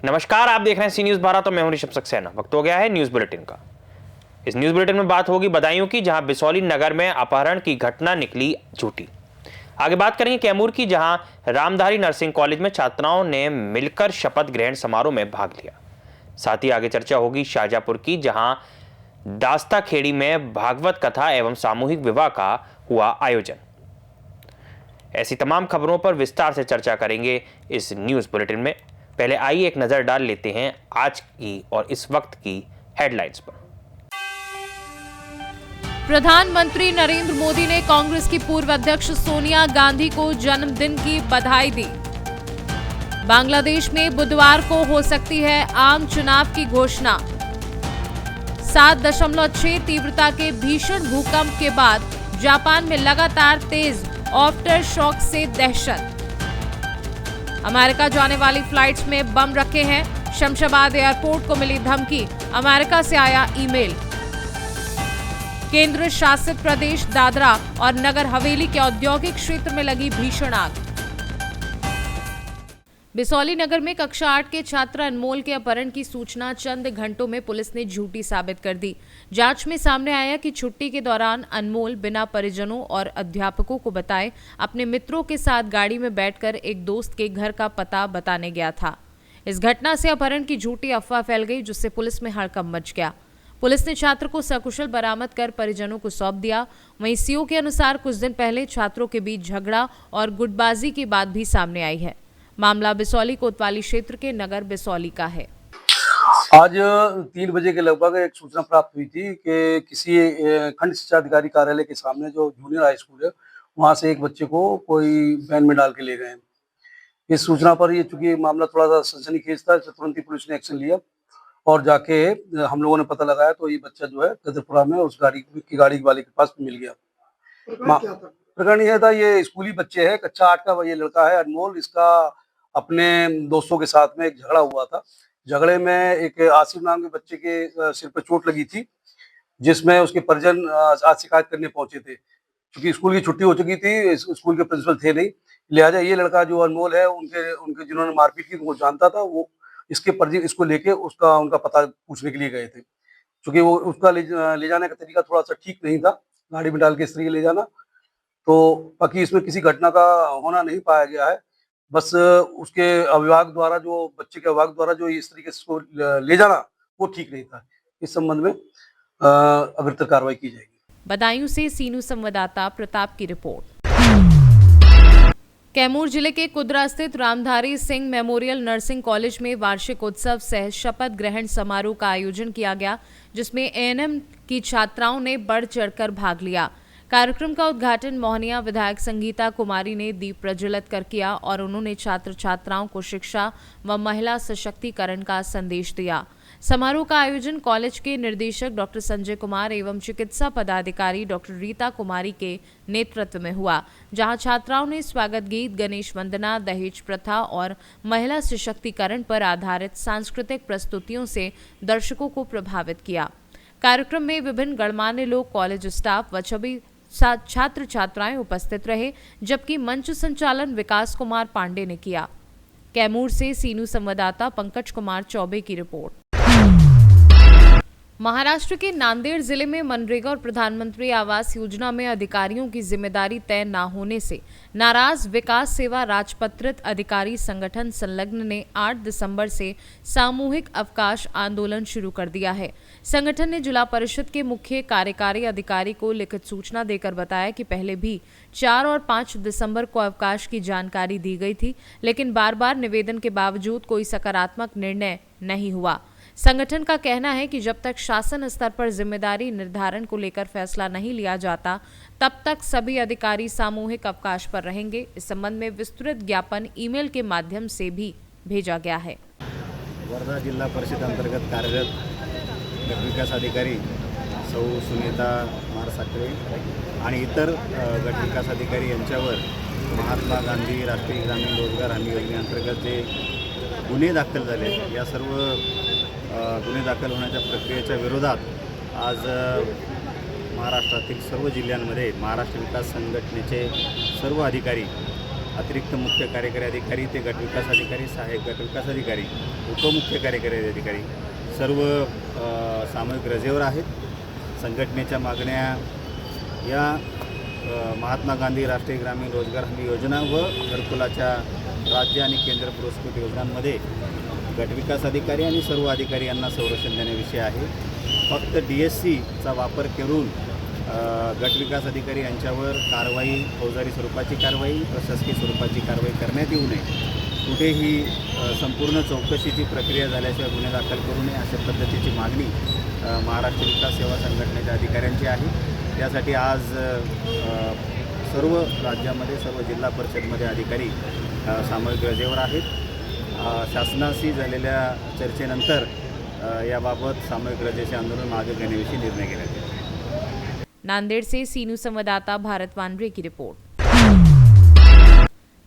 नमस्कार, आप देख रहे हैं सी न्यूज भारत और मैं हूं ऋषभ सक्सेना। वक्त हो गया है न्यूज बुलेटिन का। इस न्यूज बुलेटिन में बात होगी बदायूं की, जहां बिसौली नगर में अपहरण की घटना निकली झूठी। आगे बात करेंगे कैमूर की, जहां रामधारी नर्सिंग कॉलेज में छात्राओं ने मिलकर शपथ ग्रहण समारोह में भाग लिया। साथ ही आगे चर्चा होगी शाहजहांपुर की, जहां दास्ता खेड़ी में भागवत कथा एवं सामूहिक विवाह का हुआ आयोजन। ऐसी तमाम खबरों पर विस्तार से चर्चा करेंगे इस न्यूज बुलेटिन में। पहले आइए एक नजर डाल लेते हैं आज की और इस वक्त की हेडलाइंस पर। प्रधानमंत्री नरेंद्र मोदी ने कांग्रेस की पूर्व अध्यक्ष सोनिया गांधी को जन्मदिन की बधाई दी। बांग्लादेश में बुधवार को हो सकती है आम चुनाव की घोषणा। 7.6 तीव्रता के भीषण भूकंप के बाद जापान में लगातार तेज आफ्टर शॉक से दहशत। अमेरिका जाने वाली फ्लाइट्स में बम रखे हैं। शमशाबाद एयरपोर्ट को मिली धमकी, अमेरिका से आया ईमेल। केंद्र शासित प्रदेश दादरा और नगर हवेली के औद्योगिक क्षेत्र में लगी भीषण आग। बिसौली नगर में कक्षा 8 के छात्र अनमोल के अपहरण की सूचना चंद घंटों में पुलिस ने झूठी साबित कर दी। जांच में सामने आया कि छुट्टी के दौरान अनमोल बिना परिजनों और अध्यापकों को बताए अपने मित्रों के साथ गाड़ी में बैठकर एक दोस्त के घर का पता बताने गया था। इस घटना से अपहरण की झूठी अफवाह फैल गई, जिससे पुलिस में हड़कंप मच गया। पुलिस ने छात्र को सकुशल बरामद कर परिजनों को सौंप दिया। वहीं सीओ के अनुसार कुछ दिन पहले छात्रों के बीच झगड़ा और गुटबाजी की बात भी सामने आई है। मामला बिसौली कोतवाली क्षेत्र के नगर बिसौली का है। आज 3 बजे के लगभग एक सूचना प्राप्त हुई थी कि किसी खंड शिक्षा अधिकारी कार्यालय के सामने जो जूनियर हाई स्कूल है, वहां से एक बच्चे को कोई वैन में डाल के ले गए हैं। इस सूचना पर ये चूंकि मामला थोड़ा सा सनसनीखेज था, तुरंत ही पुलिस ने एक्शन लिया और जाके हम लोगों ने पता लगाया तो ये बच्चा जो है कदरपुरा में उस गाड़ी वाले के पास मिल गया। प्रकरण यह था, ये स्कूली बच्चे है, कक्षा 8 का ये लड़का है अनमोल। इसका अपने दोस्तों के साथ में एक झगड़ा हुआ था। झगड़े में एक आसिफ नाम के बच्चे के सिर पर चोट लगी थी, जिसमें उसके परिजन आज शिकायत करने पहुंचे थे। क्योंकि स्कूल की छुट्टी हो चुकी थी, स्कूल के प्रिंसिपल थे नहीं, लिहाजा ये लड़का जो अनमोल है उनके जिन्होंने मारपीट की वो जानता था। वो इसके परिजन इसको लेके उनका पता पूछने के लिए गए थे। क्योंकि वो उसका ले जाने का तरीका थोड़ा सा ठीक नहीं था, गाड़ी में डाल के इस तरीके ले जाना। तो बाकी इसमें किसी घटना का होना नहीं पाया गया है। बस उसके अभिभावक द्वारा बच्चे के अभिभावक द्वारा जो इस तरीके से उसको ले जाना वो ठीक नहीं था। इस संबंध में अग्रिम कार्रवाई की जाएगी। बदायूं से सीनू संवाददाता प्रताप की रिपोर्ट। कैमूर जिले के कुदरा स्थित Ramdhari Singh memorial nursing college में वार्षिक उत्सव सह शपथ ग्रहण समारोह का आयोजन किया गया, जिसमें एएनएम की छात्राओं ने बढ़ चढ़कर भाग लिया। कार्यक्रम का उद्घाटन मोहनिया विधायक संगीता कुमारी ने दीप प्रज्वलित कर किया और उन्होंने छात्र छात्राओं को शिक्षा व महिला सशक्तिकरण का संदेश दिया। समारोह का आयोजन कॉलेज के निदेशक डॉक्टर संजय कुमार एवं चिकित्सा पदाधिकारी डॉक्टर रीता कुमारी के नेतृत्व में हुआ, जहां छात्राओं ने स्वागत गीत, गणेश वंदना, दहेज प्रथा और महिला सशक्तिकरण पर आधारित सांस्कृतिक प्रस्तुतियों से दर्शकों को प्रभावित किया। कार्यक्रम में विभिन्न गणमान्य लोग, कॉलेज स्टाफ व सभी छात्र छात्राएं उपस्थित रहे, जबकि मंच संचालन विकास कुमार पांडे ने किया। कैमूर से सीनू संवाददाता पंकज कुमार चौबे की रिपोर्ट। महाराष्ट्र के नांदेड़ जिले में मनरेगा और प्रधानमंत्री आवास योजना में अधिकारियों की जिम्मेदारी तय न होने से नाराज विकास सेवा राजपत्रित अधिकारी संगठन संलग्न ने 8 दिसंबर से सामूहिक अवकाश आंदोलन शुरू कर दिया है। संगठन ने जिला परिषद के मुख्य कार्यकारी अधिकारी को लिखित सूचना देकर बताया कि पहले भी 4 और 5 दिसंबर को अवकाश की जानकारी दी गई थी, लेकिन बार बार निवेदन के बावजूद कोई सकारात्मक निर्णय नहीं हुआ। संगठन का कहना है कि जब तक शासन स्तर पर जिम्मेदारी निर्धारण को लेकर फैसला नहीं लिया जाता, तब तक सभी अधिकारी सामूहिक अवकाश पर रहेंगे। इस संबंध में विस्तृत ज्ञापन ईमेल के माध्यम से भी भेजा गया है। वर्धा जिल्हा परिषद अंतर्गत कार्यरत गट विकास अधिकारी सौ सुनीता मारसाकडे आणि इतर गट विकास अधिकारी यांच्यावर महात्मा गांधी राष्ट्रीय ग्रामीण रोजगार हमी योजनेअंतर्गत जे गुन्हे दाखल झाले, या सर्व गुन्हे दाखल होण्याच्या प्रक्रियेच्या विरोधात आज महाराष्ट्रातील सर्व जिल्ह्यांमध्ये महाराष्ट्र विकास संघटनेचे सर्व अधिकारी अतिरिक्त मुख्य कार्यकारी अधिकारी ते गटविकास अधिकारी, सहाय्यक गटविकास अधिकारी, उपमुख्य कार्यकारी अधिकारी सर्व सामूहिक रजेवर आहेत. संघटनेच्या मागण्या या महात्मा गांधी राष्ट्रीय ग्रामीण रोजगार हमी योजना व घरकुलाच्या राज्य आणि केंद्र पुरस्कृत योजनांमध्ये गटविकास अधिकारी आणि सर्व अधिकारी यांना संरक्षण देण्याविषयी आहे. फक्त DSCचा वापर करून गटविकास अधिकारी यांच्यावर कारवाई, फौजदारी स्वरूपाची कारवाई, प्रशासकीय स्वरूपाची कारवाई करण्यात येऊ नये. कुठेही संपूर्ण चौकशीची प्रक्रिया झाल्याशिवाय गुन्हे दाखल करू नये अशा पद्धतीची मागणी महाराष्ट्र विकास सेवा संघटनेच्या अधिकाऱ्यांची आहे. त्यासाठी आज सर्व राज्यामध्ये सर्व जिल्हा परिषदमध्ये अधिकारी सामूहिक रजेवर आहेत. शासनाशी झालेल्या चर्चेनंतर याबाबत सामूहिक रजेचे आंदोलन मागे घेण्याविषयी निर्णय घेण्यात येईल. नांदेड़ से सीनू संवाददाता भारत वानरे की रिपोर्ट।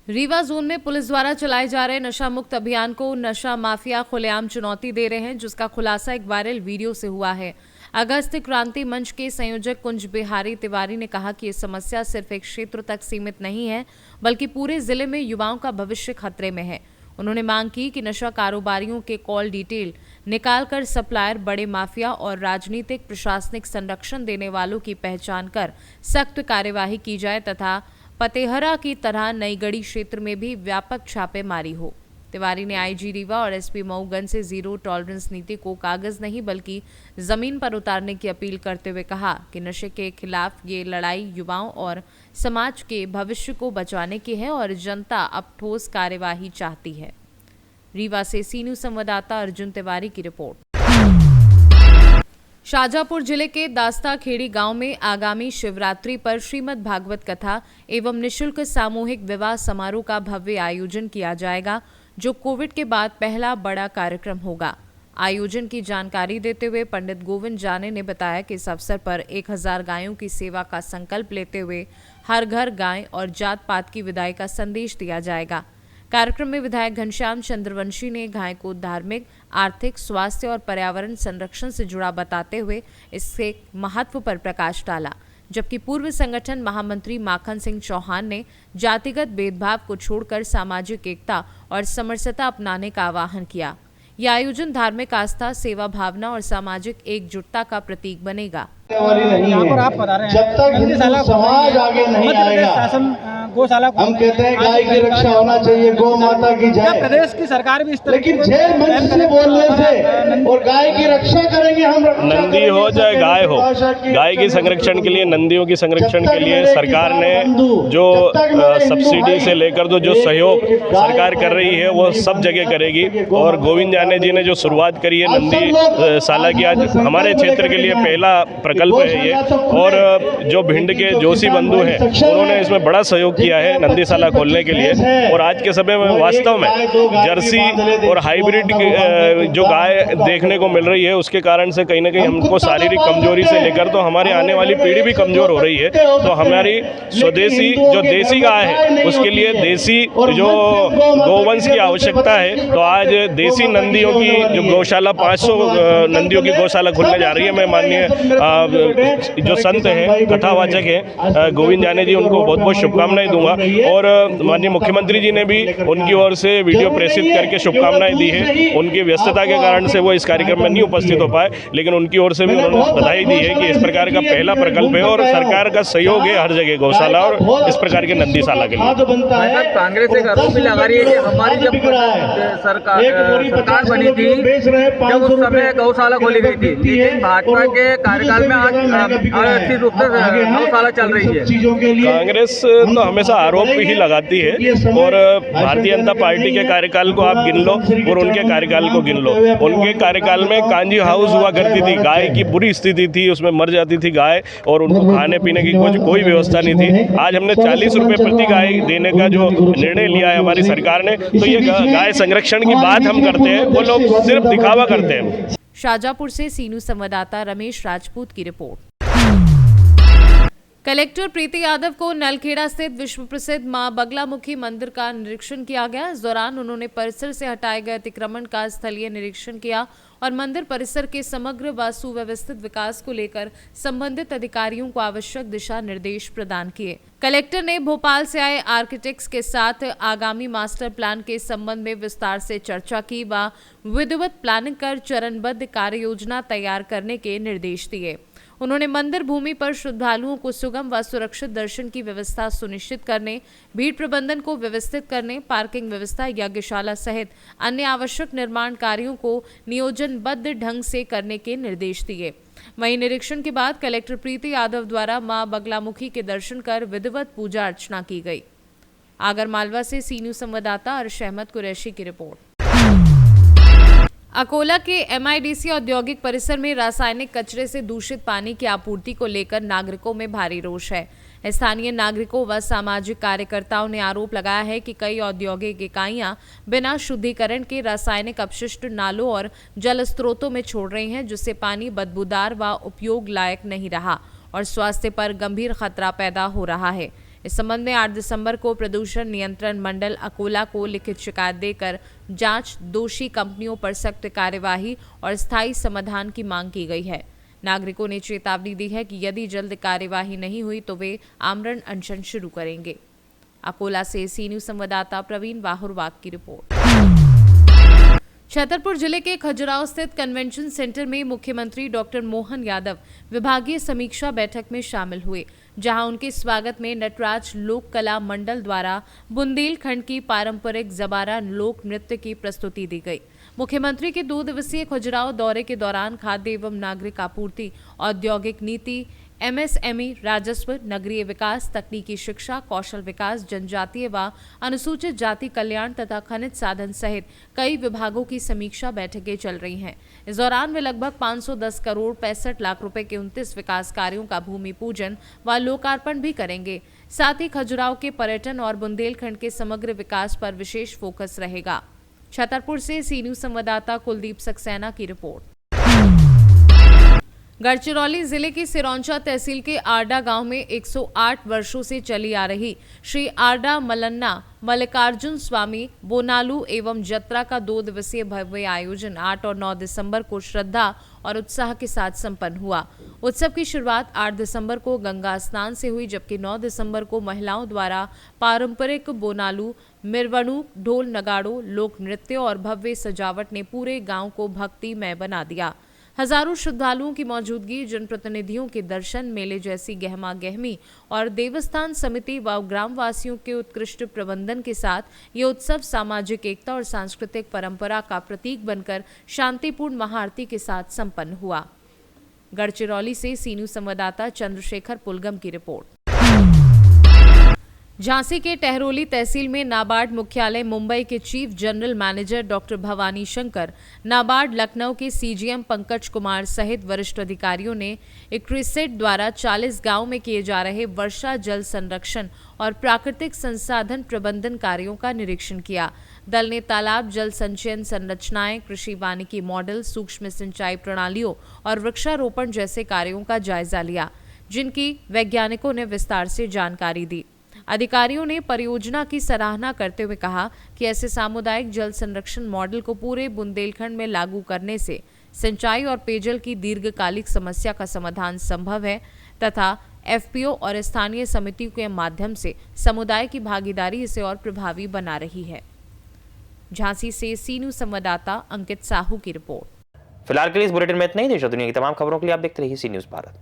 रीवा जोन में पुलिस द्वारा चलाए जा रहे नशा मुक्त अभियान को नशा माफिया खुलेआम चुनौती दे रहे हैं, जिसका खुलासा एक वायरल वीडियो से हुआ है। अगस्त क्रांति मंच के संयोजक कुंज बिहारी तिवारी ने कहा कि ये समस्या सिर्फ एक क्षेत्र तक सीमित नहीं है, बल्कि पूरे जिले में युवाओं का भविष्य खतरे में है। उन्होंने मांग की कि नशा कारोबारियों के कॉल डिटेल निकालकर सप्लायर, बड़े माफिया और राजनीतिक प्रशासनिक संरक्षण देने वालों की पहचान कर सख्त कार्यवाही की जाए तथा पतेहरा की तरह नईगढ़ी क्षेत्र में भी व्यापक छापेमारी हो। तिवारी ने IG रीवा और SP मऊगंज से जीरो टॉलरेंस नीति को कागज नहीं बल्कि जमीन पर उतारने की अपील करते हुए कहा कि नशे के खिलाफ ये लड़ाई युवाओं और समाज के भविष्य को बचाने की है और जनता अब ठोस कार्यवाही चाहती है। रीवा से सीनू संवाददाता अर्जुन तिवारी की रिपोर्ट। शाजापुर जिले के दास्ता खेड़ी गांव में आगामी शिवरात्रि पर श्रीमद् भागवत कथा एवं निशुल्क सामूहिक विवाह समारोह का भव्य आयोजन किया जाएगा, जो कोविड के बाद पहला बड़ा कार्यक्रम होगा। आयोजन की जानकारी देते हुए पंडित गोविंद जाने ने बताया कि इस अवसर पर 1000 गायों की सेवा का संकल्प लेते हुए हर घर गाय और जात पात की विदाई का संदेश दिया जाएगा। कार्यक्रम में विधायक घनश्याम चंद्रवंशी ने गाय को धार्मिक, आर्थिक, स्वास्थ्य और पर्यावरण संरक्षण से जुड़ा बताते हुए इसके महत्व पर प्रकाश डाला, जबकि पूर्व संगठन महामंत्री माखन सिंह चौहान ने जातिगत भेदभाव को छोड़कर सामाजिक एकता और समरसता अपनाने का आह्वान किया। यह आयोजन धार्मिक आस्था, सेवा भावना और सामाजिक एकजुटता का प्रतीक बनेगा। यहाँ पर आप बता रहे हैं जब तक हिंदू समाज आगे नहीं आएगा, शासन गौशाला हम कहते हैं गाय की रक्षा होना चाहिए, गौ माता की जय। प्रदेश की सरकार भी इस तरह, लेकिन जेल मंच से बोलने से और गाय की रक्षा करेंगे हम, नंदी हो चाहे गाय हो, गाय की संरक्षण के लिए, नंदियों की संरक्षण के लिए सरकार ने जो सब्सिडी से लेकर जो सहयोग सरकार कर रही है वो सब जगह करेगी। और गोविंद जाने जी ने जो शुरुआत करी है नंदी साला की, आज हमारे क्षेत्र के लिए पहला प्रकल्प है ये। और जो भिंड के जोशी बंधु हैं उन्होंने इसमें बड़ा सहयोग किया है नंदीशाला खोलने के लिए। और आज के समय में वास्तव में जर्सी और हाइब्रिड जो गाय देखने को मिल रही है, उसके कारण से कहीं ना कहीं हमको शारीरिक कमजोरी से लेकर तो हमारी आने वाली पीढ़ी भी कमजोर हो रही है। तो हमारी स्वदेशी जो देसी गाय है उसके लिए देसी जो गोवंश की आवश्यकता है। तो आज देसी नंदियों की जो गौशाला 500 नंदियों की गौशाला खुलने जा रही है। मैं माननीय जो संत हैं, कथावाचक हैं गोविंद जाने जी, उनको बहुत बहुत शुभकामनाएं दूंगा। और माननीय मुख्यमंत्री जी ने भी उनकी ओर से वीडियो प्रेषित करके शुभकामनाएं दी है। उनकी व्यस्तता के कारण से वो इस कार्यक्रम में नहीं उपस्थित हो पाए, लेकिन उनकी ओर से भी उन्होंने बधाई दी है कि इस प्रकार का पहला प्रकल्प है और सरकार का सहयोग है हर जगह गौशाला और इस प्रकार के नंदीशाला के लिए। कांग्रेस एक आरोप भी लगा रही है कि हमारी जब सरकार बनी थी जब उस समय गौशाला खोली गई थी, लेकिन भाजपा के कार्यकाल में आज अच्छी रूप से गौशाला चल रही है। कांग्रेस तो हमेशा आरोप ही लगाती है और भारतीय जनता पार्टी के कार्यकाल को आप गिन लो और उनके कार्यकाल को गिन लो। उनके कार्यकाल में कांजी हाउस हुआ करती थी, गाय की बुरी स्थिति थी, उसमें मर जाती थी गाय और उनको खाने पीने की कोई व्यवस्था नहीं थी। आज हमने 40 रुपये प्रति गाय देने का जो निर्णय लिया है हमारी सरकार ने, तो ये गाय संरक्षण की बात हम करते हैं, वो लोग सिर्फ दिखावा करते हैं। शाजापुर से सीनू संवाददाता रमेश राजपूत की रिपोर्ट। कलेक्टर प्रीति यादव को नलखेड़ा स्थित विश्व प्रसिद्ध मां बगलामुखी मंदिर का निरीक्षण किया गया। इस दौरान उन्होंने परिसर से हटाए गए अतिक्रमण का स्थलीय निरीक्षण किया और मंदिर परिसर के समग्र व सुव्यवस्थित विकास को लेकर संबंधित अधिकारियों को आवश्यक दिशा निर्देश प्रदान किए। कलेक्टर ने भोपाल से आए आर्किटेक्ट्स के साथ आगामी मास्टर प्लान के संबंध में विस्तार से चर्चा की व विधिवत प्लानिंग कर चरणबद्ध कार्य योजना तैयार करने के निर्देश दिए। उन्होंने मंदिर भूमि पर श्रद्धालुओं को सुगम व सुरक्षित दर्शन की व्यवस्था सुनिश्चित करने, भीड़ प्रबंधन को व्यवस्थित करने, पार्किंग व्यवस्था, यज्ञशाला सहित अन्य आवश्यक निर्माण कार्यों को नियोजनबद्ध ढंग से करने के निर्देश दिए। वहीं निरीक्षण के बाद कलेक्टर प्रीति यादव द्वारा मां बगलामुखी के दर्शन कर विधिवत पूजा अर्चना की गई। आगरमालवा से सी न्यूज संवाददाता अर्श अहमद कुरैशी की रिपोर्ट। अकोला के MIDC औद्योगिक परिसर में रासायनिक कचरे से दूषित पानी की आपूर्ति को लेकर नागरिकों में भारी रोष है। स्थानीय नागरिकों व सामाजिक कार्यकर्ताओं ने आरोप लगाया है कि कई औद्योगिक इकाइयां बिना शुद्धिकरण के रासायनिक अपशिष्ट नालों और जल स्रोतों में छोड़ रही हैं, जिससे पानी बदबूदार व उपयोग लायक नहीं रहा और स्वास्थ्य पर गंभीर खतरा पैदा हो रहा है। इस संबंध में 8 दिसंबर को प्रदूषण नियंत्रण मंडल अकोला को लिखित शिकायत देकर जांच, दोषी कंपनियों पर सख्त कार्यवाही और स्थायी समाधान की मांग की गई है। नागरिकों ने चेतावनी दी है कि यदि जल्द कार्यवाही नहीं हुई तो वे आमरण अनशन शुरू करेंगे। अकोला से सी न्यूज संवाददाता प्रवीण बाहुरवाग की रिपोर्ट। छतरपुर जिले के खजुराहो स्थित कन्वेंशन सेंटर में मुख्यमंत्री डॉक्टर मोहन यादव विभागीय समीक्षा बैठक में शामिल हुए, जहां उनके स्वागत में नटराज लोक कला मंडल द्वारा बुंदेलखंड की पारंपरिक जबारा लोक नृत्य की प्रस्तुति दी गई। मुख्यमंत्री के 2 दिवसीय खजुराहो दौरे के दौरान खाद्य एवं नागरिक आपूर्ति, औद्योगिक नीति, MSME, राजस्व, नगरीय विकास, तकनीकी शिक्षा, कौशल विकास, जनजातीय व अनुसूचित जाति कल्याण तथा खनिज साधन सहित कई विभागों की समीक्षा बैठकें चल रही हैं। इस दौरान वे लगभग 510 करोड़ 65 लाख रुपए के 29 विकास कार्यों का भूमि पूजन व लोकार्पण भी करेंगे। साथ ही खजुराहो के पर्यटन और बुंदेलखंड के समग्र विकास पर विशेष फोकस रहेगा। छतरपुर से सी न्यूज संवाददाता कुलदीप सक्सेना की रिपोर्ट। गढ़चिरौली जिले की सिरौंचा तहसील के आरडा गांव में 108 वर्षों से चली आ रही श्री आरडा मलन्ना मल्लिकार्जुन स्वामी बोनालू एवं जत्रा का 2 दिवसीय भव्य आयोजन 8 और 9 दिसंबर को श्रद्धा और उत्साह के साथ संपन्न हुआ। उत्सव की शुरुआत 8 दिसंबर को गंगा स्नान से हुई, जबकि 9 दिसंबर को महिलाओं द्वारा पारंपरिक बोनालू, मिरवणु, ढोल नगाड़ों, लोक नृत्य और भव्य सजावट ने पूरे गांव को भक्तिमय बना दिया। हजारों श्रद्धालुओं की मौजूदगी, जनप्रतिनिधियों के दर्शन, मेले जैसी गहमा गहमी और देवस्थान समिति व ग्रामवासियों के उत्कृष्ट प्रबंधन के साथ ये उत्सव सामाजिक एकता और सांस्कृतिक परंपरा का प्रतीक बनकर शांतिपूर्ण महाआरती के साथ संपन्न हुआ। गढ़चिरौली से सी न्यूज संवाददाता चंद्रशेखर पुलगम की रिपोर्ट। झांसी के टहरोली तहसील में नाबार्ड मुख्यालय मुंबई के chief general manager doctor Bhavani Shankar, NABARD Lucknow के CGM पंकज कुमार सहित वरिष्ठ अधिकारियों ने इक्रिसेट द्वारा 40 गांव में किए जा रहे वर्षा जल संरक्षण और प्राकृतिक संसाधन प्रबंधन कार्यों का निरीक्षण किया। दल ने तालाब जल संचयन संरचनाएं, कृषि वानिकी मॉडल, सूक्ष्म सिंचाई प्रणालियों और वृक्षारोपण जैसे कार्यों का जायजा लिया, जिनकी वैज्ञानिकों ने विस्तार से जानकारी दी। अधिकारियों ने परियोजना की सराहना करते हुए कहा कि ऐसे सामुदायिक जल संरक्षण मॉडल को पूरे बुंदेलखंड में लागू करने से सिंचाई और पेयजल की दीर्घकालिक समस्या का समाधान संभव है तथा FPO और स्थानीय समितियों के माध्यम से समुदाय की भागीदारी इसे और प्रभावी बना रही है। झांसी से सी न्यूज संवाददाता अंकित साहू की रिपोर्ट। फिलहाल के लिए इस बुलेटिन में इतना ही। देश और दुनिया की तमाम खबरों के लिए आप देखते रहिए सी न्यूज भारत।